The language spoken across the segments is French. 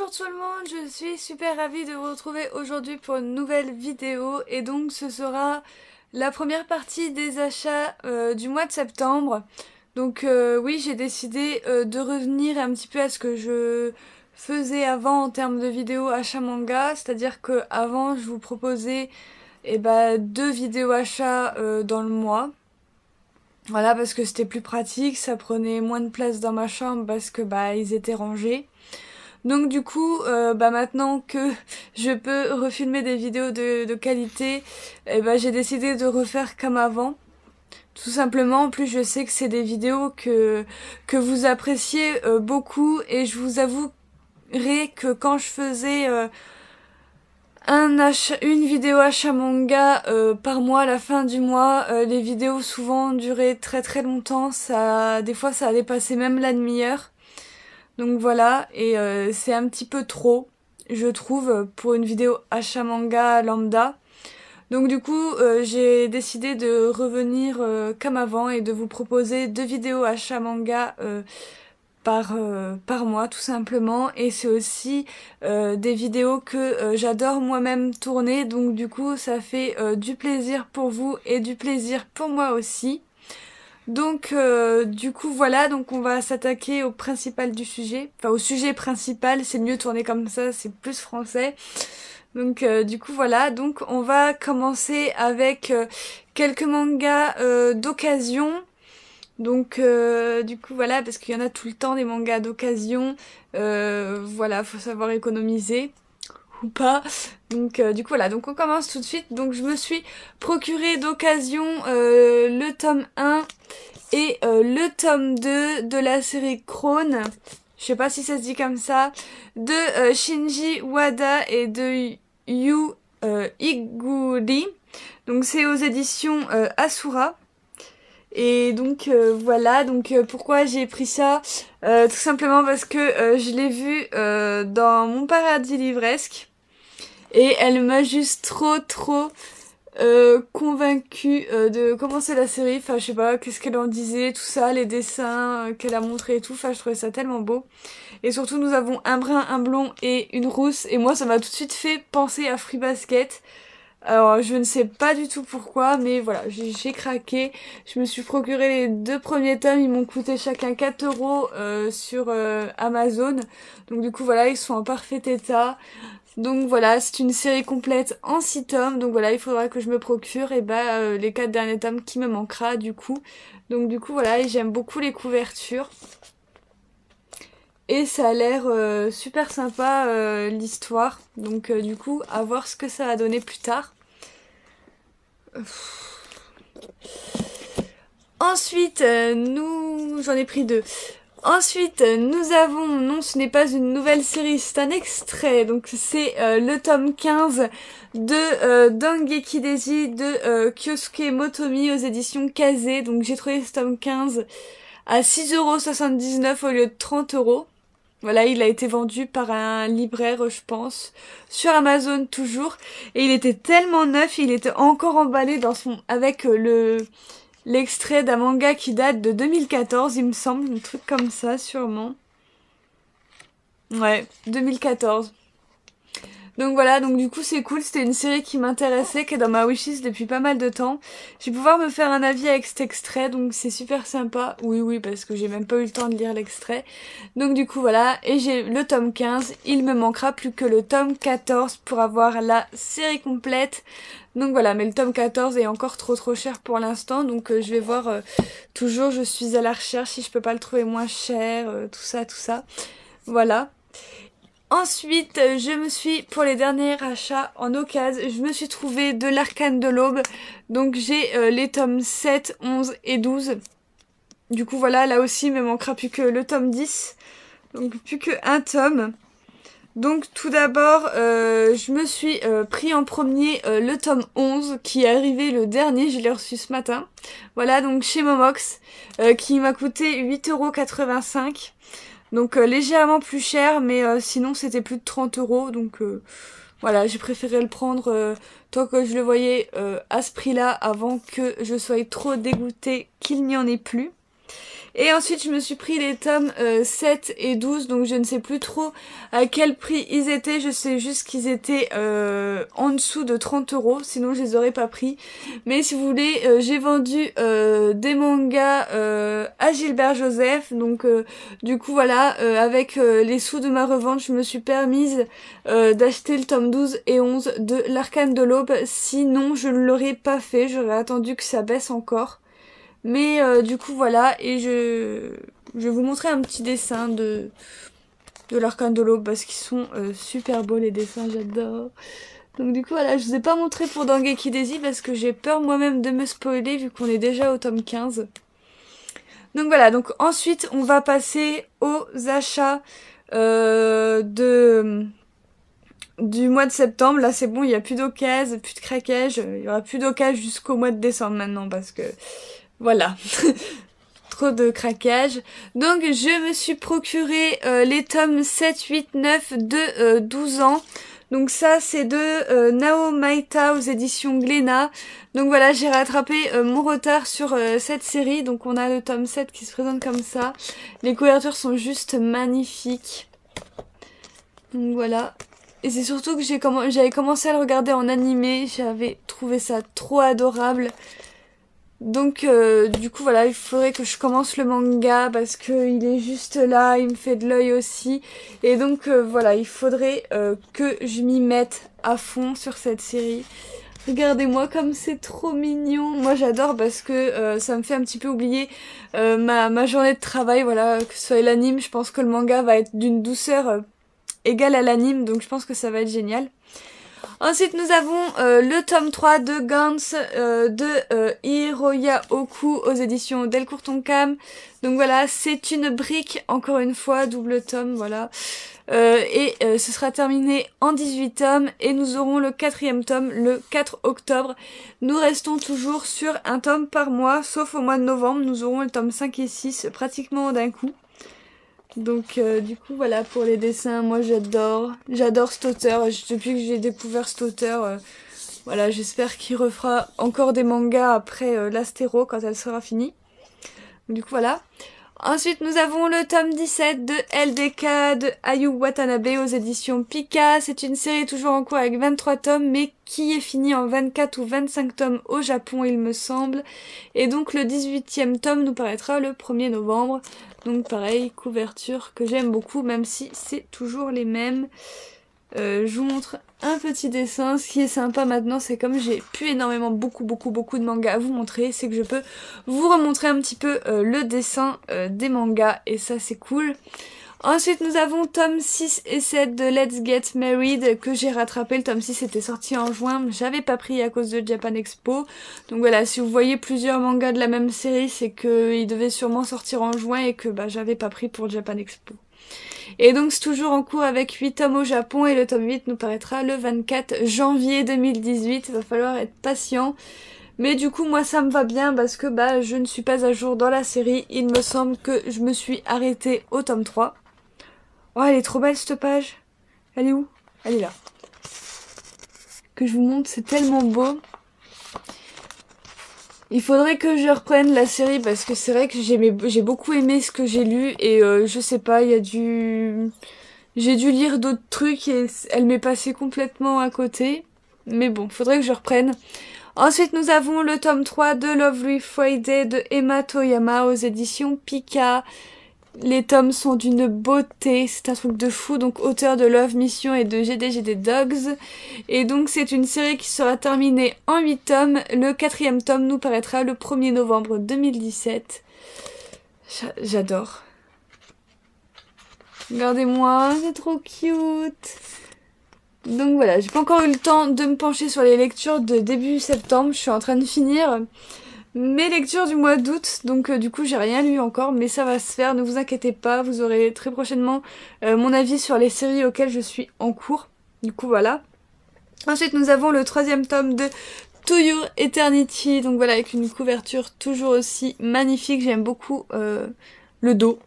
Bonjour tout le monde, je suis super ravie de vous retrouver aujourd'hui pour une nouvelle vidéo et donc ce sera la première partie des achats du mois de septembre. Donc oui, j'ai décidé de revenir un petit peu à ce que je faisais avant en termes de vidéos achats manga, c'est-à-dire que avant je vous proposais deux vidéos achats dans le mois. Voilà, parce que c'était plus pratique, ça prenait moins de place dans ma chambre parce que ils étaient rangés. Donc du coup, maintenant que je peux refilmer des vidéos de qualité, j'ai décidé de refaire comme avant. Tout simplement, en plus je sais que c'est des vidéos que vous appréciez beaucoup et je vous avouerai que quand je faisais une vidéo achat manga par mois à la fin du mois, les vidéos souvent duraient très très longtemps, des fois ça a dépassé même la demi-heure. Donc voilà, et c'est un petit peu trop, je trouve, pour une vidéo achat manga lambda. Donc du coup, j'ai décidé de revenir comme avant et de vous proposer 2 vidéos achat manga par mois tout simplement. Et c'est aussi des vidéos que j'adore moi-même tourner, donc du coup ça fait du plaisir pour vous et du plaisir pour moi aussi. Donc du coup voilà, donc on va s'attaquer au principal du sujet, enfin au sujet principal, c'est mieux tourné comme ça, c'est plus français. Donc du coup voilà, donc on va commencer avec quelques mangas d'occasion. Donc du coup voilà, parce qu'il y en a tout le temps des mangas d'occasion, voilà, faut savoir économiser ou pas. Donc du coup voilà, donc on commence tout de suite. Donc je me suis procuré d'occasion le tome 1 et le tome 2 de la série Crone, je sais pas si ça se dit comme ça, de Shinji Wada et de Yu Iguri. Donc c'est aux éditions Asura. Et donc voilà, donc pourquoi j'ai pris ça, tout simplement parce que je l'ai vu dans Mon Paradis Livresque. Et elle m'a juste trop convaincue de commencer la série. Enfin, je sais pas, qu'est-ce qu'elle en disait, tout ça, les dessins qu'elle a montrés et tout. Enfin, je trouvais ça tellement beau. Et surtout, nous avons un brun, un blond et une rousse. Et moi, ça m'a tout de suite fait penser à Free Basket. Alors, je ne sais pas du tout pourquoi, mais voilà, j'ai craqué. Je me suis procuré les 2 premiers tomes. Ils m'ont coûté chacun 4 euros sur Amazon. Donc du coup, voilà, ils sont en parfait état. Donc voilà, c'est une série complète en 6 tomes, donc voilà, il faudra que je me procure les 4 derniers tomes qui me manquera du coup. Donc du coup voilà, et j'aime beaucoup les couvertures. Et ça a l'air super sympa l'histoire, donc du coup à voir ce que ça va donner plus tard. Ensuite, j'en ai pris 2. Ensuite, nous avons, non ce n'est pas une nouvelle série, c'est un extrait, donc c'est le tome 15 de Dengeki Deji de Kyosuke Motomi aux éditions Kazé. Donc j'ai trouvé ce tome 15 à 6,79 € au lieu de 30 €. Voilà, il a été vendu par un libraire, je pense, sur Amazon toujours. Et il était tellement neuf, il était encore emballé avec l'extrait d'un manga qui date de 2014, il me semble, un truc comme ça, sûrement. Ouais, 2014. Donc voilà, donc du coup c'est cool, c'était une série qui m'intéressait, qui est dans ma wishlist depuis pas mal de temps. Je vais pouvoir me faire un avis avec cet extrait, donc c'est super sympa. Oui, parce que j'ai même pas eu le temps de lire l'extrait. Donc du coup voilà, et j'ai le tome 15, il me manquera plus que le tome 14 pour avoir la série complète. Donc voilà, mais le tome 14 est encore trop cher pour l'instant, donc je vais voir, toujours je suis à la recherche si je peux pas le trouver moins cher, tout ça. Voilà. Ensuite, je me suis, pour les derniers achats en occasion, je me suis trouvé de l'Arcane de l'Aube. Donc j'ai les tomes 7, 11 et 12. Du coup voilà, là aussi il me manquera plus que le tome 10. Donc plus qu'un tome. Donc tout d'abord, je me suis pris en premier le tome 11 qui est arrivé le dernier, je l'ai reçu ce matin. Voilà, donc chez Momox, qui m'a coûté 8,85 €. Donc légèrement plus cher, mais sinon c'était plus de 30 €. Donc voilà, j'ai préféré le prendre tant que je le voyais à ce prix-là avant que je sois trop dégoûtée qu'il n'y en ait plus. Et ensuite, je me suis pris les tomes 7 et 12, donc je ne sais plus trop à quel prix ils étaient. Je sais juste qu'ils étaient en dessous de 30 €, sinon je les aurais pas pris. Mais si vous voulez, j'ai vendu des mangas à Gilbert Joseph. Donc du coup, voilà, avec les sous de ma revente, je me suis permise d'acheter le tome 12 et 11 de l'Arcane de l'Aube. Sinon, je ne l'aurais pas fait, j'aurais attendu que ça baisse encore. Mais du coup voilà, et je vais vous montrer un petit dessin de l'Arcane de l'Aube parce qu'ils sont super beaux les dessins, j'adore. Donc du coup voilà, je vous ai pas montré pour Dengeki Daisy parce que j'ai peur moi-même de me spoiler vu qu'on est déjà au tome 15. Donc voilà, donc ensuite on va passer aux achats du mois de septembre. Là c'est bon, il n'y a plus d'occasion, plus de craquage, il y aura plus d'occasion jusqu'au mois de décembre maintenant parce que voilà. Trop de craquage. Donc je me suis procuré les tomes 7, 8, 9 de 12 ans. Donc ça c'est de Nao Maita aux éditions Glénat. Donc voilà, j'ai rattrapé mon retard sur cette série. Donc on a le tome 7 qui se présente comme ça. Les couvertures sont juste magnifiques. Donc voilà. Et c'est surtout que j'avais commencé à le regarder en animé. J'avais trouvé ça trop adorable. Donc du coup voilà, il faudrait que je commence le manga parce que il est juste là, il me fait de l'œil aussi. Et donc voilà, il faudrait que je m'y mette à fond sur cette série. Regardez-moi comme c'est trop mignon. Moi j'adore parce que ça me fait un petit peu oublier ma journée de travail. Voilà, que ce soit l'anime, je pense que le manga va être d'une douceur égale à l'anime, donc je pense que ça va être génial. Ensuite, nous avons le tome 3 de Gantz de Hiroya Oku aux éditions Delcourt Tonkam. Donc voilà, c'est une brique, encore une fois, double tome, voilà. Ce sera terminé en 18 tomes et nous aurons le 4e tome le 4 octobre. Nous restons toujours sur un tome par mois, sauf au mois de novembre. Nous aurons le tome 5 et 6 pratiquement d'un coup. Donc du coup voilà pour les dessins, moi j'adore cet auteur, depuis que j'ai découvert cet auteur, voilà j'espère qu'il refera encore des mangas après l'Astéro quand elle sera finie. Du coup voilà. Ensuite nous avons le tome 17 de LDK de Ayu Watanabe aux éditions Pika. C'est une série toujours en cours avec 23 tomes mais qui est finie en 24 ou 25 tomes au Japon il me semble. Et donc le 18e tome nous paraîtra le 1er novembre. Donc pareil, couverture que j'aime beaucoup même si c'est toujours les mêmes. Je vous montre un petit dessin. Ce qui est sympa maintenant, c'est comme j'ai plus énormément beaucoup de mangas à vous montrer, c'est que je peux vous remontrer un petit peu le dessin des mangas et ça c'est cool. Ensuite nous avons tome 6 et 7 de Let's Get Married que j'ai rattrapé. Le tome 6 était sorti en juin, mais j'avais pas pris à cause de Japan Expo. Donc voilà, si vous voyez plusieurs mangas de la même série, c'est qu'ils devaient sûrement sortir en juin et que j'avais pas pris pour Japan Expo. Et donc c'est toujours en cours avec 8 tomes au Japon et le tome 8 nous paraîtra le 24 janvier 2018. Il va falloir être patient. Mais du coup moi ça me va bien parce que je ne suis pas à jour dans la série. Il me semble que je me suis arrêtée au tome 3. Oh elle est trop belle cette page. Elle est où? Elle est là. Que je vous montre, c'est tellement beau. Il faudrait que je reprenne la série parce que c'est vrai que j'ai beaucoup aimé ce que j'ai lu et je sais pas, j'ai dû lire d'autres trucs et elle m'est passée complètement à côté. Mais bon, faudrait que je reprenne. Ensuite, nous avons le tome 3 de Lovely Friday de Emma Toyama aux éditions Pika. Les tomes sont d'une beauté, c'est un truc de fou, donc auteur de Love Mission et de GDGD Dogs. Et donc c'est une série qui sera terminée en 8 tomes. Le 4e tome nous paraîtra le 1er novembre 2017. J'adore. Regardez-moi, c'est trop cute. Donc voilà, j'ai pas encore eu le temps de me pencher sur les lectures de début septembre, je suis en train de finir mes lectures du mois d'août, donc du coup j'ai rien lu encore, mais ça va se faire, ne vous inquiétez pas, vous aurez très prochainement mon avis sur les séries auxquelles je suis en cours, du coup voilà. Ensuite nous avons le 3e tome de To Your Eternity, donc voilà avec une couverture toujours aussi magnifique, j'aime beaucoup le dos.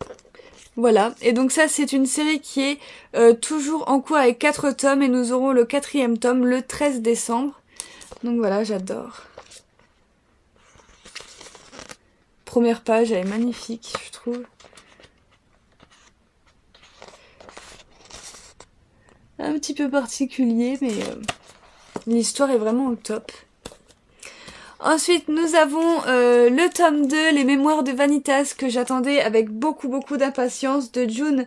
Voilà, et donc ça c'est une série qui est toujours en cours avec 4 tomes et nous aurons le 4e tome le 13 décembre. Donc voilà, j'adore. première page, elle est magnifique, je trouve. Un petit peu particulier, mais l'histoire est vraiment au top. Ensuite, nous avons le tome 2, Les Mémoires de Vanitas, que j'attendais avec beaucoup d'impatience, de Jun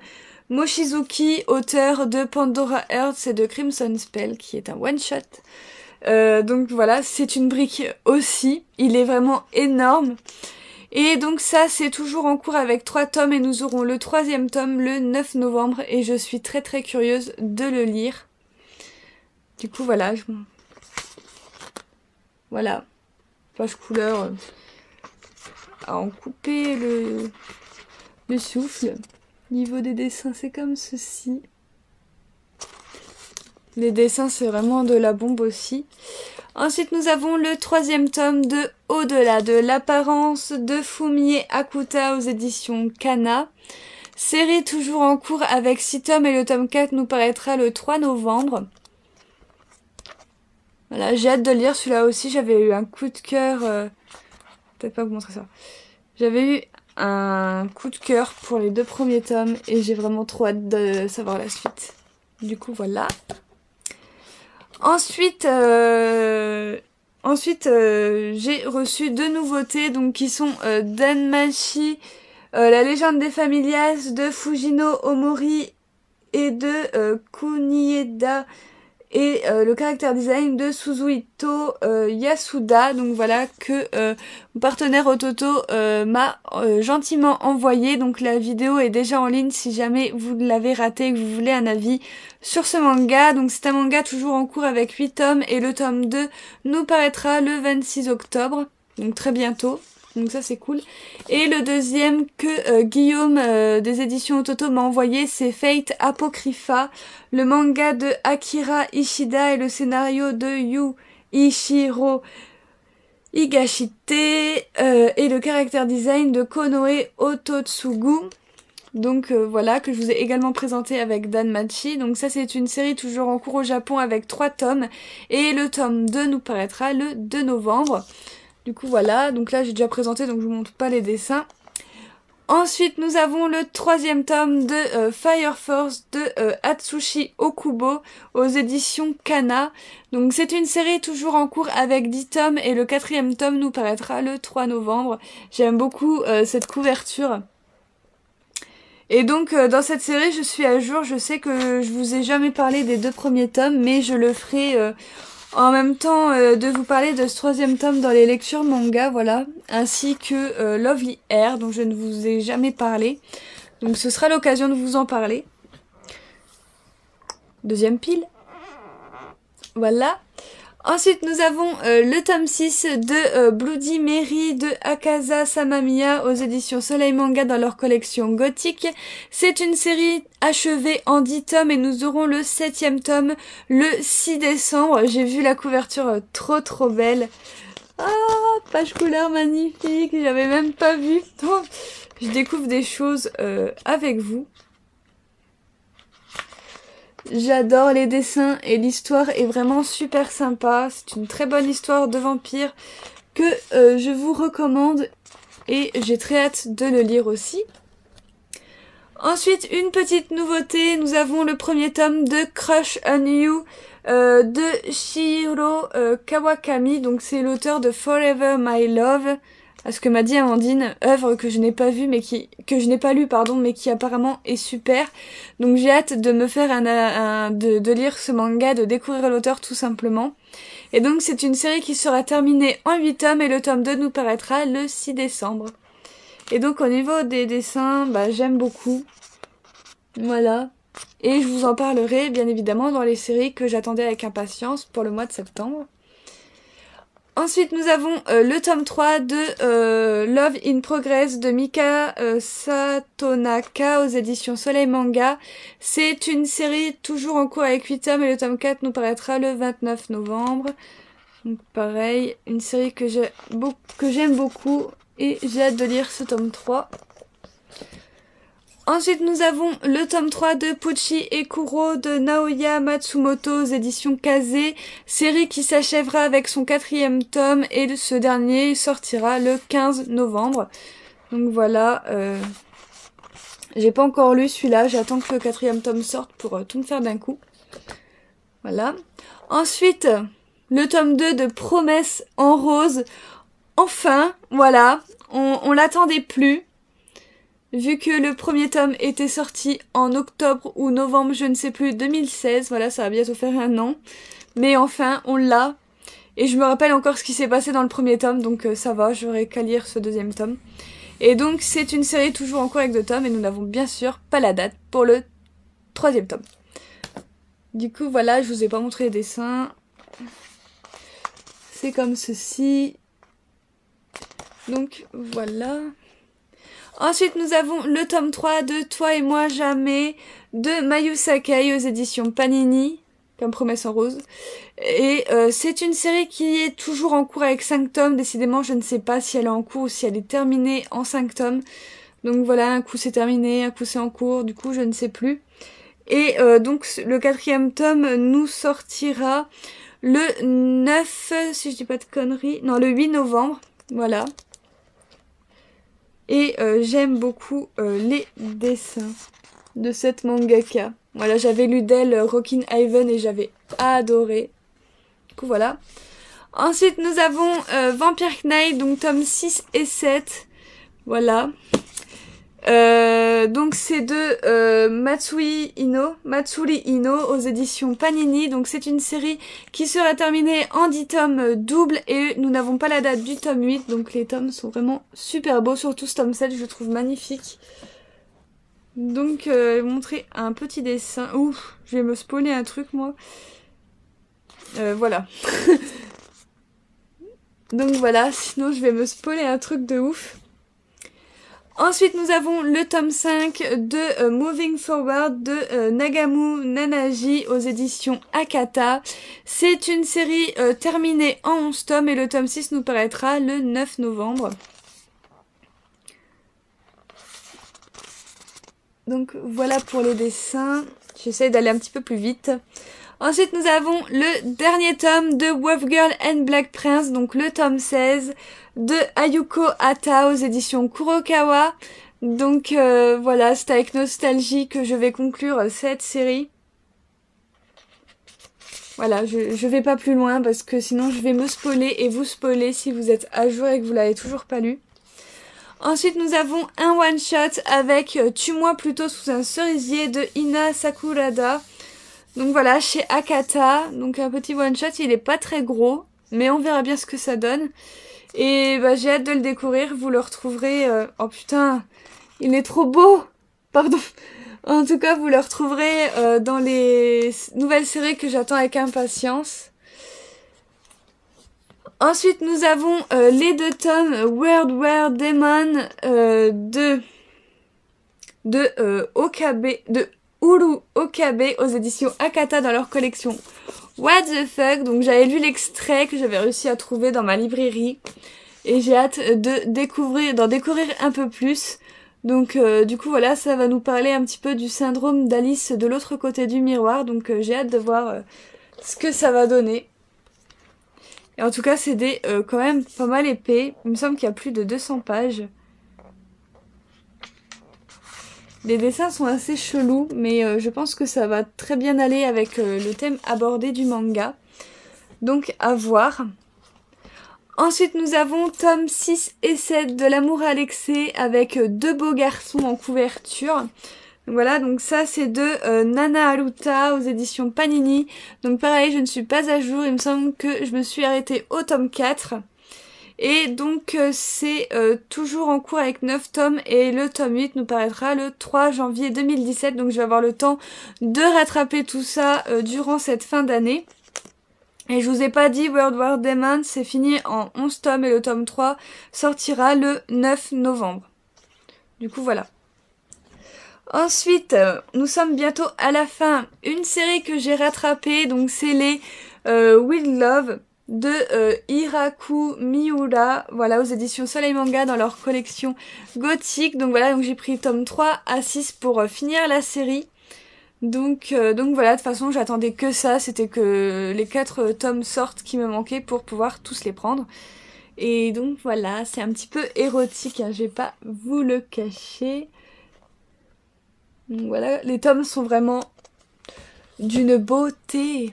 Mochizuki, auteur de Pandora Hearts et de Crimson Spell, qui est un one-shot. Donc voilà, c'est une brique aussi, il est vraiment énorme. Et donc ça, c'est toujours en cours avec 3 tomes et nous aurons le 3e tome le 9 novembre et je suis très curieuse de le lire. Du coup voilà, voilà, page couleur, à en couper le souffle. Niveau des dessins, c'est comme ceci. Les dessins, c'est vraiment de la bombe aussi. Ensuite, nous avons le 3e tome de Au-delà de l'apparence de Fumie Akuta aux éditions Kana. Série toujours en cours avec 6 tomes et le tome 4 nous paraîtra le 3 novembre. Voilà, j'ai hâte de lire celui-là aussi. J'avais eu un coup de cœur... Peut-être pas vous montrer ça. J'avais eu un coup de cœur pour les 2 premiers tomes et j'ai vraiment trop hâte de savoir la suite. Du coup, voilà. Ensuite, j'ai reçu 2 nouveautés donc qui sont Danmachi, la légende des Familias de Fujino Omori et de Kunieda et le caractère design de Suzuhito Yasuda. Donc voilà que mon partenaire Ototo m'a gentiment envoyé. Donc la vidéo est déjà en ligne si jamais vous l'avez raté et que vous voulez un avis sur ce manga. Donc c'est un manga toujours en cours avec 8 tomes et le tome 2 nous paraîtra le 26 octobre. Donc très bientôt. Donc ça c'est cool. Et le deuxième que Guillaume des éditions Ototo m'a envoyé, c'est Fate Apocrypha, le manga de Akira Ishida et le scénario de Yu Ichiro Higashite et le caractère design de Konoe Ototsugu. Donc voilà, que je vous ai également présenté avec Danmachi. Donc ça c'est une série toujours en cours au Japon avec 3 tomes et le tome 2 nous paraîtra le 2 novembre. Du coup voilà, donc là j'ai déjà présenté donc je vous montre pas les dessins. Ensuite nous avons le 3e tome de Fire Force de Atsushi Okubo aux éditions Kana. Donc c'est une série toujours en cours avec 10 tomes et le 4e tome nous paraîtra le 3 novembre. J'aime beaucoup cette couverture. Et donc dans cette série je suis à jour, je sais que je vous ai jamais parlé des 2 premiers tomes mais je le ferai en même temps de vous parler de ce 3e tome dans les lectures manga, voilà, ainsi que Lovely Air dont je ne vous ai jamais parlé. Donc ce sera l'occasion de vous en parler. 2e pile. Voilà. Ensuite, nous avons le tome 6 de Bloody Mary de Akaza Samamiya aux éditions Soleil Manga dans leur collection gothique. C'est une série achevée en 10 tomes et nous aurons le 7e tome le 6 décembre. J'ai vu la couverture trop belle. Ah, page couleur magnifique, j'avais même pas vu. Donc, je découvre des choses avec vous. J'adore les dessins et l'histoire est vraiment super sympa. C'est une très bonne histoire de vampire que je vous recommande et j'ai très hâte de le lire aussi. Ensuite, une petite nouveauté, nous avons le 1er tome de Crush on You de Shihiro Kawakami. Donc c'est l'auteur de Forever My Love. À ce que m'a dit Amandine, œuvre que je n'ai pas vue, que je n'ai pas lue, mais qui apparemment est super. Donc j'ai hâte de me faire de lire ce manga, de découvrir l'auteur tout simplement. Et donc c'est une série qui sera terminée en 8 tomes et le tome 2 nous paraîtra le 6 décembre. Et donc au niveau des dessins, j'aime beaucoup. Voilà. Et je vous en parlerai bien évidemment dans les séries que j'attendais avec impatience pour le mois de septembre. Ensuite, nous avons le tome 3 de Love in Progress de Mika Satonaka aux éditions Soleil Manga. C'est une série toujours en cours avec 8 tomes et le tome 4 nous paraîtra le 29 novembre. Donc pareil, une série que j'aime beaucoup et j'ai hâte de lire ce tome 3. Ensuite, nous avons le tome 3 de Puchi et Kuro de Naoya Matsumoto aux éditions Kaze, série qui s'achèvera avec son 4e tome et ce dernier sortira le 15 novembre. Donc voilà, j'ai pas encore lu celui-là, j'attends que le 4e tome sorte pour tout me faire d'un coup. Voilà. Ensuite, le tome 2 de Promesse en rose. Enfin, voilà, on l'attendait plus. Vu que le premier tome était sorti en octobre ou novembre, je ne sais plus, 2016. Voilà, ça va bientôt faire 1 an. Mais enfin, on l'a. Et je me rappelle encore ce qui s'est passé dans le premier tome, donc ça va, j'aurai qu'à lire ce 2e tome. Et donc, c'est une série toujours en cours avec 2 tomes, et nous n'avons bien sûr pas la date pour le 3e tome. Du coup, voilà, je vous ai pas montré les dessins. C'est comme ceci. Donc, voilà. Ensuite, nous avons le tome 3 de Toi et moi jamais de Mayu Sakai aux éditions Panini, comme Promesse en rose. Et c'est une série qui est toujours en cours avec 5 tomes. Décidément, je ne sais pas si elle est en cours ou si elle est terminée en 5 tomes. Donc voilà, un coup c'est terminé, un coup c'est en cours, du coup je ne sais plus. Et donc le 4e tome nous sortira le 9, si je dis pas de conneries, non, le 8 novembre, voilà. Et j'aime beaucoup les dessins de cette mangaka. Voilà, j'avais lu d'elle Rockin' Ivan et j'avais adoré. Du coup, voilà. Ensuite, nous avons Vampire Knight, donc tome 6 et 7. Voilà. Donc c'est de Matsuri Ino aux éditions Panini. Donc c'est une série qui sera terminée en 10 tomes doubles et nous n'avons pas la date du tome 8. Donc les tomes sont vraiment super beaux, surtout ce tome 7, je le trouve magnifique. Donc montrer un petit dessin. Ouf, je vais me spoiler un truc moi. Voilà. Donc voilà, sinon je vais me spoiler un truc de ouf. Ensuite, nous avons le tome 5 de Moving Forward de Nagamu Nanaji aux éditions Akata. C'est une série terminée en 11 tomes et le tome 6 nous paraîtra le 9 novembre. Donc voilà pour les dessins. J'essaie d'aller un petit peu plus vite. Ensuite, nous avons le dernier tome de Wolf Girl and Black Prince, donc le tome 16 de Ayuko Hata aux éditions Kurokawa. Donc voilà, c'est avec nostalgie que je vais conclure cette série. Voilà, je vais pas plus loin parce que sinon je vais me spoiler et vous spoiler si vous êtes à jour et que vous l'avez toujours pas lu. Ensuite, nous avons un one-shot avec Tue-moi plutôt sous un cerisier de Ina Sakurada. Donc voilà, chez Akata, donc un petit one-shot, il est pas très gros, mais on verra bien ce que ça donne. Et bah, j'ai hâte de le découvrir, vous le retrouverez... Oh putain, il est trop beau. Pardon. En tout cas, vous le retrouverez dans les nouvelles séries que j'attends avec impatience. Ensuite, nous avons les 2 tomes World War Demon de Okabe, de Uru Okabe aux éditions Akata dans leur collection What the Fuck. Donc j'avais lu l'extrait que j'avais réussi à trouver dans ma librairie et j'ai hâte d'en découvrir un peu plus. Donc du coup voilà, ça va nous parler un petit peu du syndrome d'Alice de l'autre côté du miroir. Donc j'ai hâte de voir ce que ça va donner. Et en tout cas c'est des quand même pas mal épais. Il me semble qu'il y a plus de 200 pages. Les dessins sont assez chelous, mais je pense que ça va très bien aller avec le thème abordé du manga. Donc à voir. Ensuite, nous avons tome 6 et 7 de L'amour à l'excès avec 2 beaux garçons en couverture. Voilà, donc ça c'est de Nana Haruta aux éditions Panini. Donc pareil, je ne suis pas à jour, il me semble que je me suis arrêtée au tome 4. Et donc c'est toujours en cours avec 9 tomes et le tome 8 nous paraîtra le 3 janvier 2017. Donc je vais avoir le temps de rattraper tout ça durant cette fin d'année. Et je vous ai pas dit, World War Demon, c'est fini en 11 tomes et le tome 3 sortira le 9 novembre. Du coup voilà. Ensuite, nous sommes bientôt à la fin. Une série que j'ai rattrapée, donc c'est les With Love de Hiraku Miura, voilà, aux éditions Soleil Manga dans leur collection gothique. Donc voilà, donc j'ai pris tome 3 à 6 pour finir la série. Donc voilà, de toute façon j'attendais que ça, c'était que les 4 tomes sortent qui me manquaient pour pouvoir tous les prendre. Et donc voilà, c'est un petit peu érotique, hein, je vais pas vous le cacher. Donc voilà, les tomes sont vraiment d'une beauté.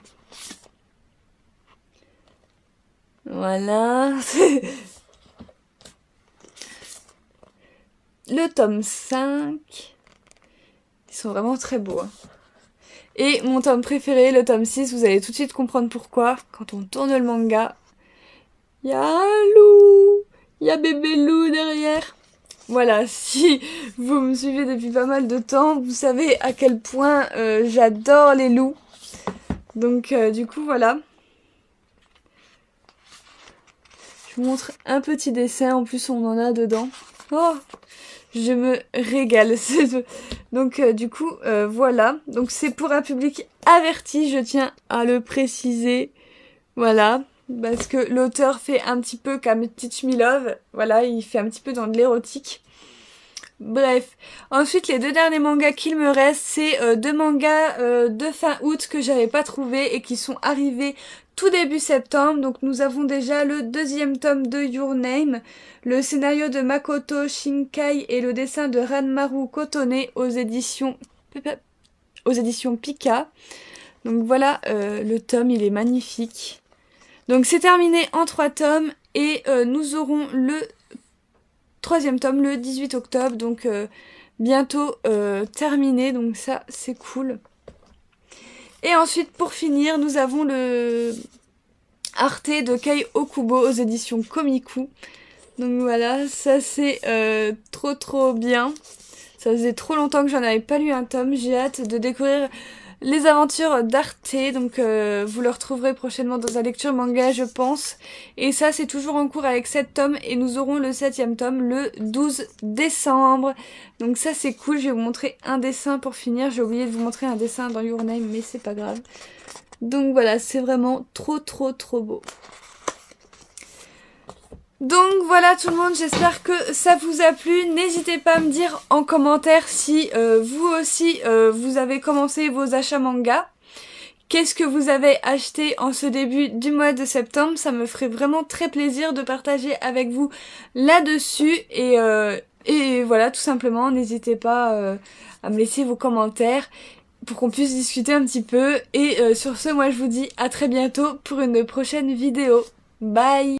Voilà. Le tome 5. Ils sont vraiment très beaux. Hein. Et mon tome préféré, le tome 6, vous allez tout de suite comprendre pourquoi. Quand on tourne le manga, il y a un loup. Il y a bébé loup derrière. Voilà, si vous me suivez depuis pas mal de temps, vous savez à quel point j'adore les loups. Donc du coup, voilà. Je vous montre un petit dessin, en plus on en a dedans. Oh, je me régale. Donc du coup, voilà. Donc c'est pour un public averti, je tiens à le préciser. Voilà. Parce que l'auteur fait un petit peu comme Teach Me Love. Voilà, il fait un petit peu dans de l'érotique. Bref. Ensuite, les 2 derniers mangas qu'il me reste, c'est 2 mangas de fin août que j'avais pas trouvé et qui sont arrivés tout début septembre. Donc nous avons déjà le 2e tome de Your Name, le scénario de Makoto Shinkai et le dessin de Ranmaru Kotone aux éditions Pika. Donc voilà, le tome, il est magnifique. Donc c'est terminé en 3 tomes et nous aurons le 3e tome le 18 octobre, donc bientôt terminé, donc ça c'est cool. Et ensuite pour finir, nous avons le Arte de Kei Okubo aux éditions Komiku. Donc voilà, ça c'est trop bien. Ça faisait trop longtemps que j'en avais pas lu un tome, j'ai hâte de découvrir les aventures d'Arte, donc vous le retrouverez prochainement dans la lecture manga, je pense. Et ça, c'est toujours en cours avec 7 tomes et nous aurons le 7e tome le 12 décembre. Donc ça, c'est cool. Je vais vous montrer un dessin pour finir. J'ai oublié de vous montrer un dessin dans Your Name, mais c'est pas grave. Donc voilà, c'est vraiment trop beau. Donc voilà tout le monde, j'espère que ça vous a plu. N'hésitez pas à me dire en commentaire si vous aussi vous avez commencé vos achats manga. Qu'est-ce que vous avez acheté en ce début du mois de septembre? Ça me ferait vraiment très plaisir de partager avec vous là-dessus. Et voilà, tout simplement, n'hésitez pas à me laisser vos commentaires pour qu'on puisse discuter un petit peu. Et sur ce, moi je vous dis à très bientôt pour une prochaine vidéo. Bye!